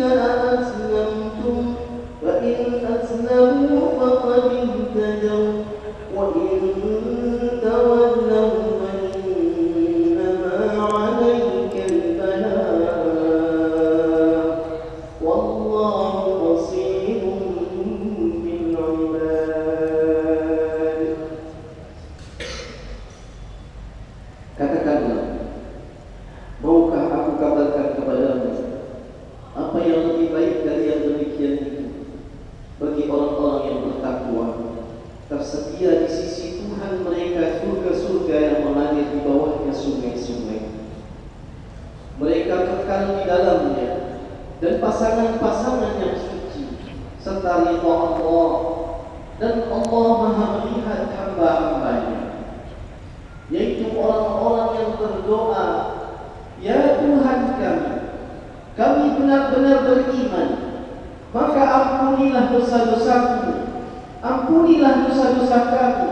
أسلمتم فإن أسلموا فقد اهتدوا وإن تولوا فإنما عليك البلاغ والله بصير بالعباد. Katakanlah, maukah aku kabarkan kepadamu apa yang lebih baik dari yang demikian itu? Bagi orang-orang yang bertakwa, tersedia di sisi Tuhan mereka surga-surga yang mengalir di bawahnya sungai-sungai. Mereka kekal di dalamnya, dan pasangan-pasangan yang suci serta ridha Allah, dan Allah Maha melihat hamba-hambanya, yaitu orang-orang yang berdoa, ya Tuhan kami benar-benar beriman, maka ampunilah dosa-dosaku, ampunilah dosa-dosa kami,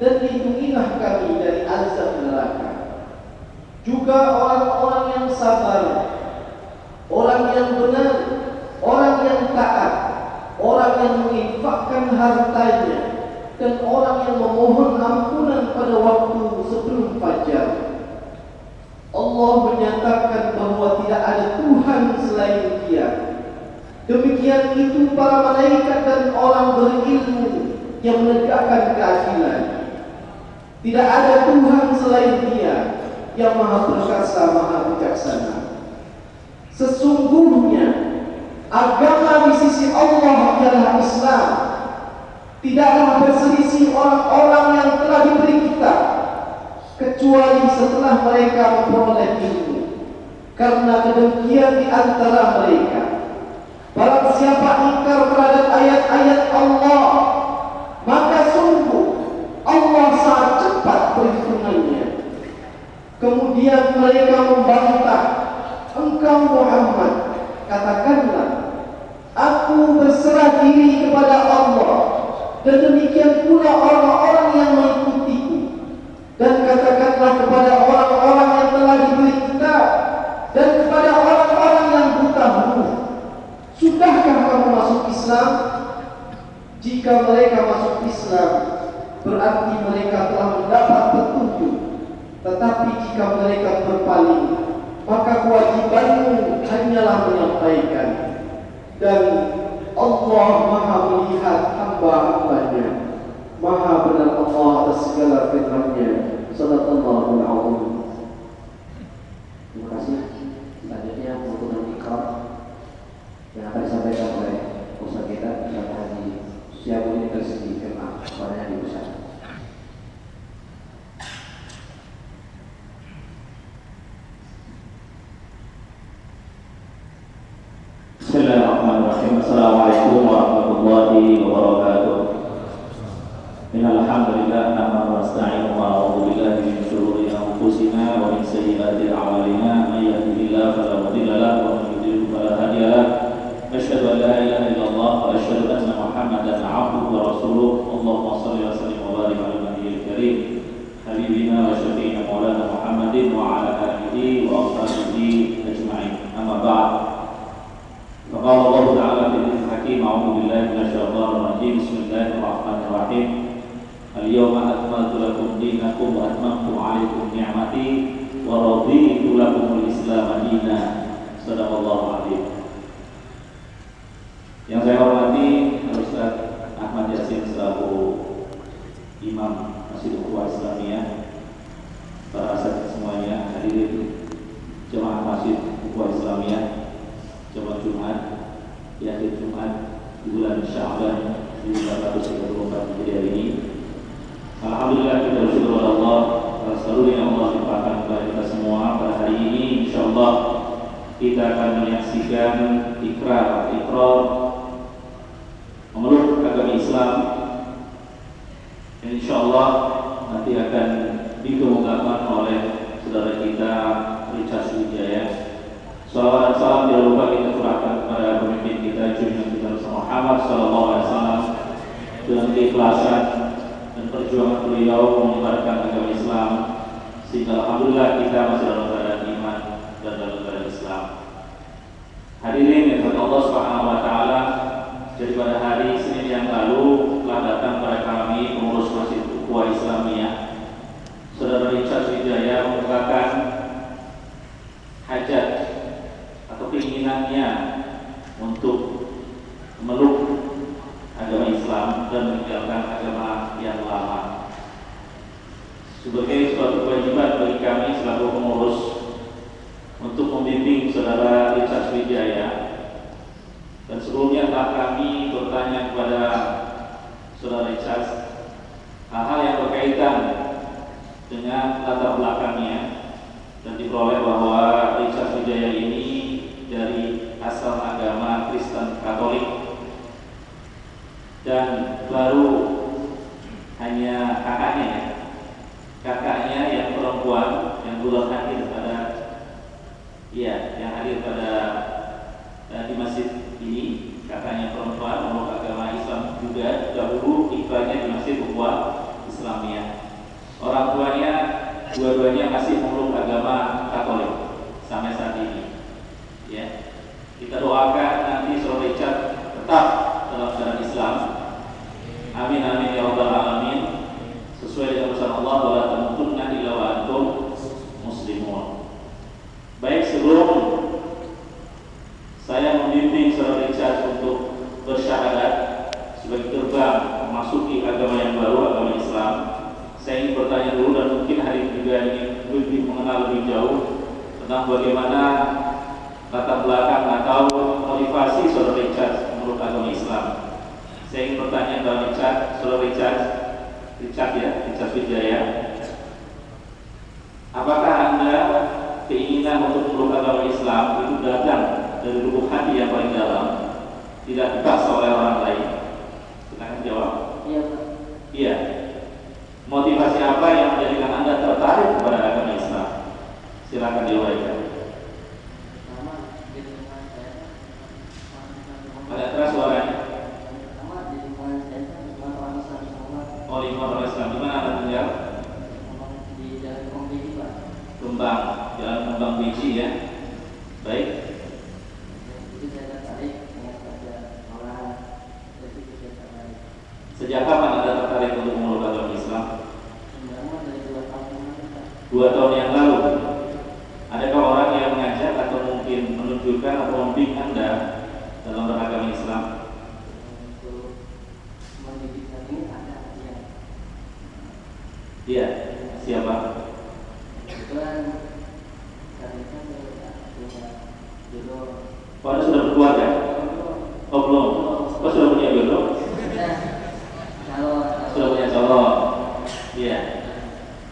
dan lindungilah kami dari azab neraka. Juga orang-orang yang sabar, orang yang benar, orang yang taat, orang yang menginfakkan hartanya, dan orang yang memohon ampunan pada waktu sebelum fajar. Allah menyatakan bahwa tidak ada Tuhan selain Dia. Demikian itu para malaikat dan orang berilmu yang menegakkan keadilan. Tidak ada Tuhan selain Dia yang Maha Perkasa, Maha Bijaksana. Sesungguhnya agama di sisi Allah adalah Islam. Tidaklah berselisih orang-orang yang telah diberi kitab, kecuali setelah mereka memperoleh ilmu. Karena kedengkian di antara mereka. Barang siapa ingkar terhadap ayat-ayat Allah, maka sungguh Allah sangat cepat perhitungannya. Kemudian mereka membantah, engkau Muhammad, katakanlah, aku berserah diri kepada Allah, dan demikian pula orang-orang yang mengikutiku. Dan katakanlah kepada orang-orang yang telah diberi kitab dan kepada orang-orang yang buta huruf, sudahkah kamu masuk Islam? Jika mereka masuk Islam, berarti mereka telah mendapat petunjuk. Tetapi jika mereka berpaling, maka kewajibanmu hanyalah menyampaikan. Dan Allah Maha melihat hamba-hambanya. Maha benar Allah atas segala firman-Nya. Shadaqallahul Azim. Terima kasih. Selanjutnya untuk ikrar yang akan disampaikan oleh Ustaz kita Ustaz Haji Syiabuddin Tersebut Firman kepadanya di Ustaz. Bismillahirrahmanirrahim. Assalamualaikum warahmatullahi wabarakatuh. Innalhamdulillah nahmaduhu wa nasta'inuhu wa na'udzu billahi min shururi anfusina wa min sayyiati a'malina may yahdihillahu fala mudilla lahu wa man yudlil fala hadiya lahu. Asyhadu an la ilaha illallah wa asyhadu anna Muhammadan 'abduhu wa rasuluh. Allahumma shalli wa sallim wa barik 'ala nabiyil karim habibina wa syafi'ina maulana Muhammadin wa 'ala alihi wa ashabihi ajma'in. Amma ba'd. Faqala Allah Ta'ala fi al-Hakim, a'udzu billahi minasyaitonir rajim. Bismillahirrahmanirrahim. Al-yawma akmaltu lakum dinakum wa atmamtu 'alaikum ni'mati wa raditu lakumul Islam dinan. Shadaqallahu adzim. Yang saya hormati Ustaz Ahmad Yasin selaku Imam Masjid Ukhuwah Islamiyah, para asatidz semuanya, hadirin jemaah Masjid Ukhuwah Islamiyah, jemaah Jumat, di akhir Jumat di bulan Sya'ban 1434 Hijriah ini. Alhamdulillah kita bersyukur kepada Allah atas karunia yang Allah limpahkan kepada kita semua. Pada hari ini insyaallah kita akan menyaksikan ikrar memeluk agama Islam. Insyaallah nanti akan dikemukakan oleh saudara kita Richard Wijaya. Salawat dan salam tidak lupa kita curahkan kepada pemimpin kita Junjungan kita Muhammad sallallahu alaihi wasallam dengan keikhlasan dan perjuangan beliau menyebarkan agama Islam, sehingga alhamdulillah kita masih dalam keadaan iman dan dalam keadaan Islam. Hadirin yang Jadi pada hari Senin yang lalu telah datang kepada kami pengurus Masjid Ukhuwah Islamiyah, Saudara Richard Wijaya, mengungkapkan hajat atau keinginannya untuk memeluk agama Islam dan meninggalkan agama yang lama. Sebagai suatu kewajiban bagi kami selaku pengurus untuk membimbing Saudara Richard Wijaya, dan sebelumnya telah kami bertanya kepada Saudara Richard hal-hal yang berkaitan dengan latar belakangnya, dan diperoleh bahwa Richard Wijaya ini dari asal agama Kristen Katolik dan baru hanya kakaknya yang perempuan yang belum hadir pada di masjid ini, kakaknya perempuan memeluk agama Islam juga dahulu ikrarnya di Masjid Ukhuwah Islamiyah. Orang tuanya dua-duanya masih memeluk agama Katolik sampai saat ini. Ya, kita doakan nanti Saudara Richard tetap dalam ajaran Islam. Amin amin ya rabbal alamin. Sesuai dengan pesan Allah, wala tamutunna illa wa antum muslimun. Baik, sebelum saya membimbing Saudara Richard untuk bersyahadat sebagai gerbang memasuki agama yang baru, agama Islam, saya ingin bertanya dulu, dan mungkin hari ini juga ingin lebih mengenal lebih jauh tentang bagaimana latar belakang atau motivasi Saudara Richard memeluk agama Islam. Saya ingin bertanya kepada Saudara Richard Wijaya, apakah Anda keinginan untuk memeluk agama Islam itu datang dari lubuk hati yang paling dalam, tidak dipaksa oleh orang lain? Silakan jawab. Iya, Pak. Iya. Motivasi apa yang menjadikan Anda tertarik kepada agama Islam? Silakan diuraikan. Pertama, di lingkungan saya, Ada keras suaranya. pertama di lingkungan saya lingkungan orang Islam semua. Oh, lingkungan orang Islam. Di mana Anda tinggal? Di Jalan Kembang, Pak. Kembang, Jalan Kembang Biji ya. Baik. Jadi saya tertarik dengan pada olahan, jadi saya tertarik. Sejak kapan Anda tertarik untuk memeluk agama Islam? Sebenarnya dari 2 tahun yang lalu, Pak. 2 tahun yang lalu. Adakah orang yang mengajak atau mungkin menunjukkan atau membimbing Anda dalam beragama Islam? Untuk mendidik saat ini ada yang Iya. Siapa? kebetulan saat ini kan saya punya jodoh. Oh, Anda sudah berkeluarga? Oh, belum. Oh, sudah punya jodoh? Sudah punya calon. Iya.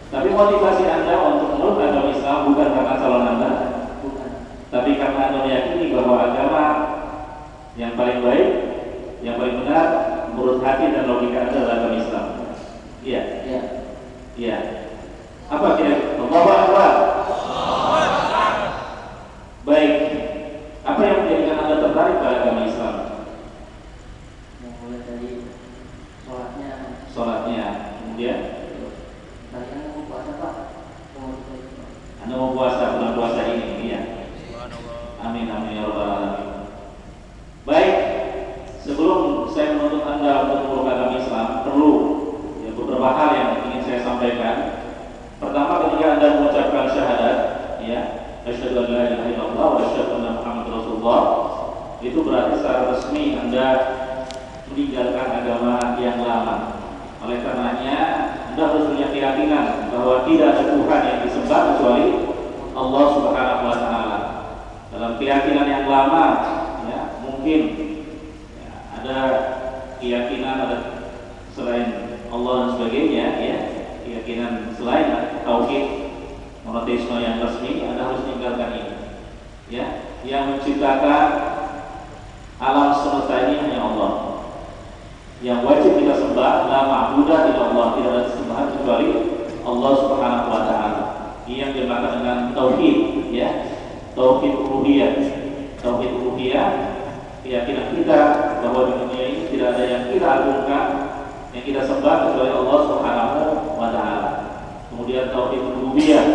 Tapi motivasi Anda untuk memeluk agama Islam bukan karena calon Anda, Bukan. tapi karena Anda meyakini bahwa agama yang paling baik, yang paling benar menurut hati dan logika Anda adalah agama Islam. Iya. Iya. Iya. Apa kira? Allahu Akbar. Baik. Apa yang menjadikan Anda tertarik pada agama Islam? Yang mulai dari Sholatnya, kemudian kalian mau puasa, Pak? Mau puasa, Pak? Anda mau puasa bulan puasa ini, iya. Amin amin ya rabbal alamin. Baik, sebelum saya menuntut Anda untuk memeluk agama Islam, perlu ya beberapa hal yang ingin saya sampaikan. Pertama, ketika Anda mengucapkan syahadat, ya, asyhadu an la ilaha illallah wa asyhadu anna Muhammadar Rasulullah, itu berarti secara resmi Anda meninggalkan agama yang lama. Oleh karenanya, Anda harus punya keyakinan bahwa tidak ada Tuhan yang disembah kecuali Allah Subhanahu wa taala. Dalam keyakinan yang lama, ya, mungkin ya, ada keyakinan ada selain Allah dan sebagainya, ya, keyakinan selain tauhid monoteisme yang resmi, Anda harus meninggalkan ini. Ya, yang menciptakan alam semesta ini hanya Allah. Yang wajib kita sembah la ma'budah illa Allah, tidak ada sembahan kecuali Allah Subhanahu wa taala. Ini yang dimaksud dengan tauhid, ya. Tauhid uluhiyah. Tauhid uluhiyah, keyakinan kita bahwa di dunia ini tidak ada yang kita agungkan, yang kita sembah kecuali Allah Subhanahu wa taala. Kemudian tauhid rububiyah,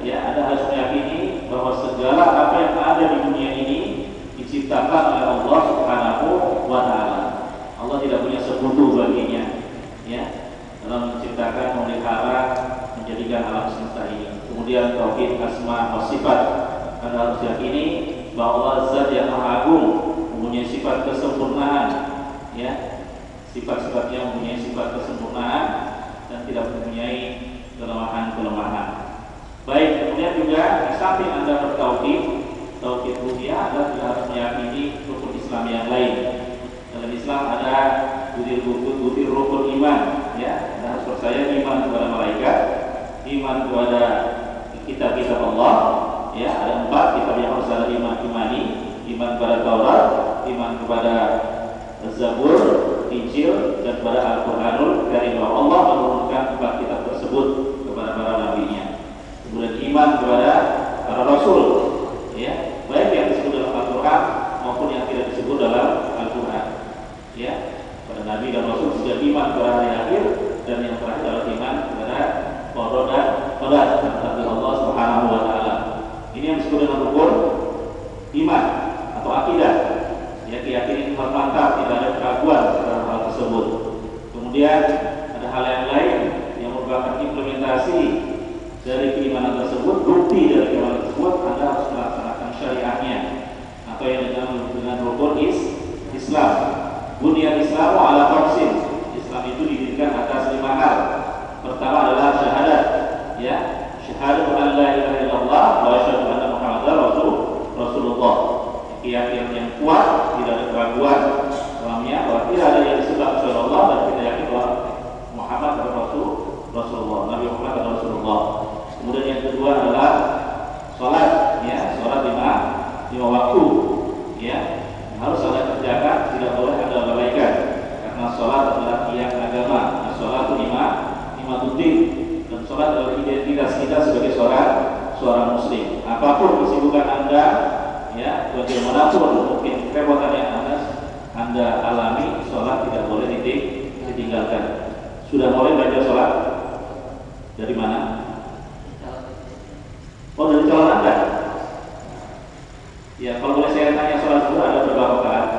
ya, Anda harus meyakini bahwa segala apa yang ada di dunia ini diciptakan oleh Allah Subhanahu wa taala. kemudian tauhid asma wa sifat. Anda harus yakini bahwa Allah zat yang maha agung, mempunyai sifat kesempurnaan, ya, sifat-sifatnya mempunyai sifat kesempurnaan dan tidak mempunyai kelemahan-kelemahan. Baik, kemudian juga di samping Anda bertauhid, tauhid rububiyah, Anda juga harus meyakini rukun Islam yang lain. Dalam Islam ada butir rukun iman, ya. Anda harus percaya iman kepada malaikat, iman kepada kitab-kitab Allah, ya. Ada 4 kitab yang harus Anda imani, iman kepada Taurat, iman kepada Zabur, Injil, dan kepada Al-Quranul Karim. Allah menurunkan 4 kitab tersebut kepada para nabinya. Kemudian iman kepada para rasul, ya, baik yang disebut dalam Al-Quran maupun yang tidak disebut dalam Al-Quran, ya. Pada nabi dan rasul juga iman kepada hari akhir, dan yang terakhir adalah iman kepada qada dan qadar dari Allah Subhanahu wa taala. Ini yang disebut dengan rukun iman atau akidah. Ya, keyakinan yang mantap, tidak ada keraguan terhadap hal tersebut. Kemudian ada hal yang lain yang merupakan implementasi dari keimanan tersebut, bukti dari keimanan tersebut. Anda harus melaksanakan syariahnya, atau yang dengan rukun Islam. Bunyan Islamu ala khamsin. Islam itu didirikan atas 5 hal. Pertama adalah syahadat, ya, syahadatu an la ilaha illallah wa asyhadu anna Muhammadar Rasulullah. Keyakinan yang kuat, tidak ada keraguan dalamnya bahwa tidak ada yang disembah kecuali Allah, dan kita yakin bahwa Muhammad adalah Rasulullah, Nabi Muhammad adalah Rasulullah. Kemudian yang kedua adalah sholat, ya, sholat 5 waktu, ya, harus Anda kerjakan, tidak boleh Anda lalaikan, karena sholat adalah tiang agama. Sholat itu 5 tutin, dan sholat adalah identitas kita sebagai seorang muslim. Apapun kesibukan Anda, ya, bagaimanapun mungkin kerepotan yang Anda alami, sholat tidak boleh ditinggalkan. Sudah mulai belajar sholat? Dari mana? Oh, dari calon Anda? Ya, kalau boleh saya tanya, sholat zuhur ada berapa rakaat?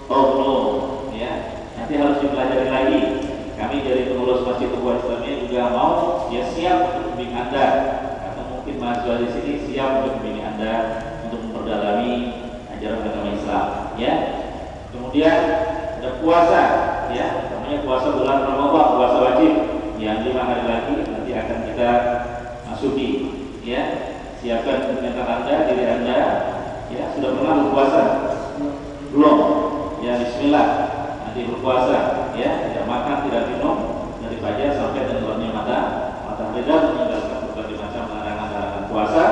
Oh, belum, ya. Nanti harus dipelajari lagi. Kami dari pengurus Masjid Ukhuwah Islamiyah juga mau, ya, siap untuk membimbing Anda, atau mungkin mahasiswa di sini siap untuk membimbing Anda untuk memperdalami ajaran agama Islam, ya. Kemudian ada puasa, ya, namanya puasa bulan Ramadan, puasa wajib yang 5 hari lagi nanti akan kita masuki, ya. Siapkan mental Anda, diri Anda, ya. Sudah pernah berpuasa? Belum? Ya, bismillah, nanti berpuasa, ya, tidak makan, tidak minum dari fajar sampai tenggelamnya matahari, dan meninggalkan berbagai macam larangan puasa.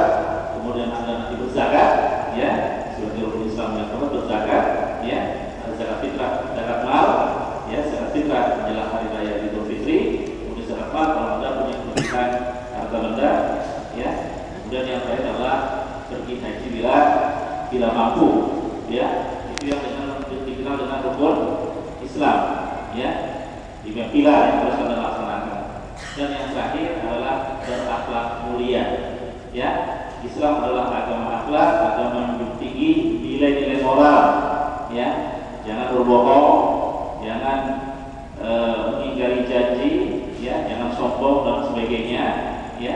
Kemudian Anda nanti berzakat, ya, sebagai rukun Islam yang keempat, berzakat, ya. Ada zakat fitrah, zakat mal, ya, zakat fitrah menjelang hari raya Idul Fitri. Kemudian zakat mal kalau Anda punya kelebihan harta benda, ya. Kemudian yang terakhir adalah pergi haji bila mampu, ya. Itu yang dikenal dengan rukun Islam, ya. Ini pilar yang harus Anda laksanakan. Dan yang terakhir adalah berakhlak mulia, ya. Islam adalah agama akhlak, agama yang menjunjung tinggi nilai-nilai moral, ya. Jangan berbohong, jangan mengingkari janji, ya, jangan sombong dan sebagainya, ya.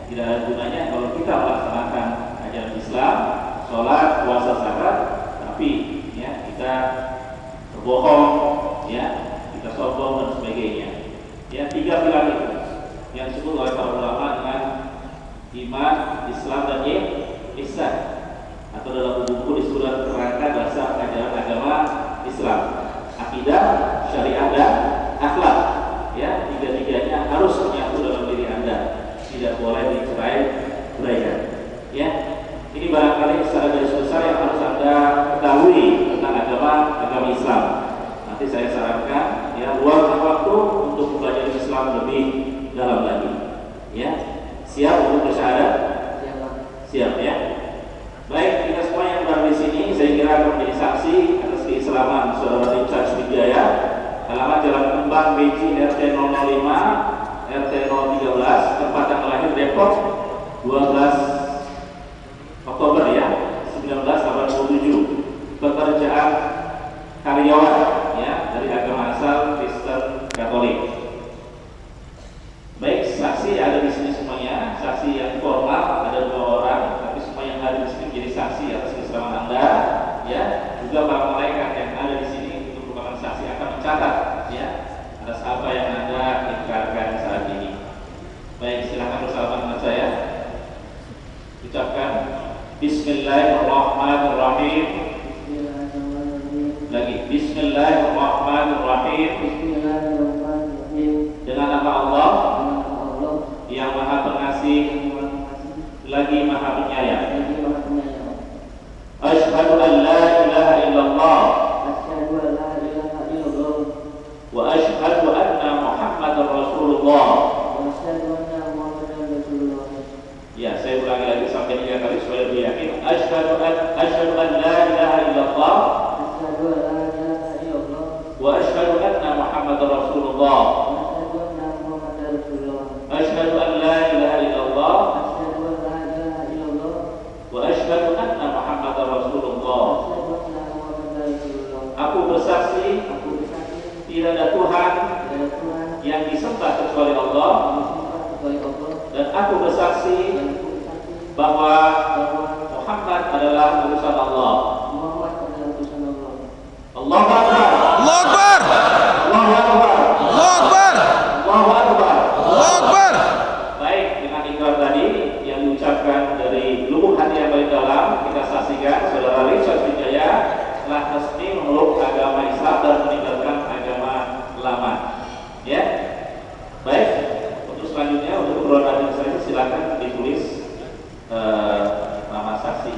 Tidak ada gunanya kalau kita melaksanakan ajaran Islam, sholat, puasa, zakat, tapi, ya, kita berbohong, ya, kita sombong dan sebagainya. Ya, 3 pilar itu yang disebut oleh para ulama dengan iman, Islam, dan ihsan, atau dalam buku disebut kerangka dasar ajaran agama Islam, akidah, syariah, dan akhlak. Ya, 3-tiganya harus menyatu dalam diri Anda, tidak boleh dicerai-beraikan. Ya, ini barangkali secara garis besar yang harus Anda ketahui tentang agama Islam. Nanti saya sarankan, ya, luangkan waktu untuk belajar Islam lebih dalam lagi. Ya, siap untuk bersyahadat? Siap, ya. Baik, kita semua yang berada di sini, saya kira akan menjadi saksi atas keislaman saudara Tim Sarj Wijaya. Alamat Jalan Kembang Beji RT 005 RT 013, tempat tanggal lahir Depok 12 Oktober, ya, 1987. Pekerjaan karyawan, ya, dari agama asal Kristen Katolik. Baik, saksi ada di sini. juga para malaikat yang ada di sini untuk merupakan saksi akan mencatat ya atas apa yang Anda ikrarkan saat ini. Baik, silakan bersalaman dengan saya. Ucapkan Bismillahirrahmanirrahim. Lagi Bismillahirrahmanirrahim. Dengan nama Allah yang Maha Pengasih lagi Maha Penyayang. Asyhadu an la ilaha illallah wa asyhadu anna Muhammadar Rasulullah. Ya, saya ulangi lagi sampai 3 kali supaya lebih yakin. Asyhadu an la ilaha illallah wa asyhadu anna Muhammadar Rasulullah. Asyhadu an la ilaha illallah wa asyhadu anna Muhammadar Rasulullah. Aku bersaksi tidak ada Tuhan yang disembah kecuali Allah, dan aku bersaksi bahwa Muhammad adalah utusan Allah. Allahu Akbar. Allahu Akbar. Allahu Akbar. Allahu Akbar.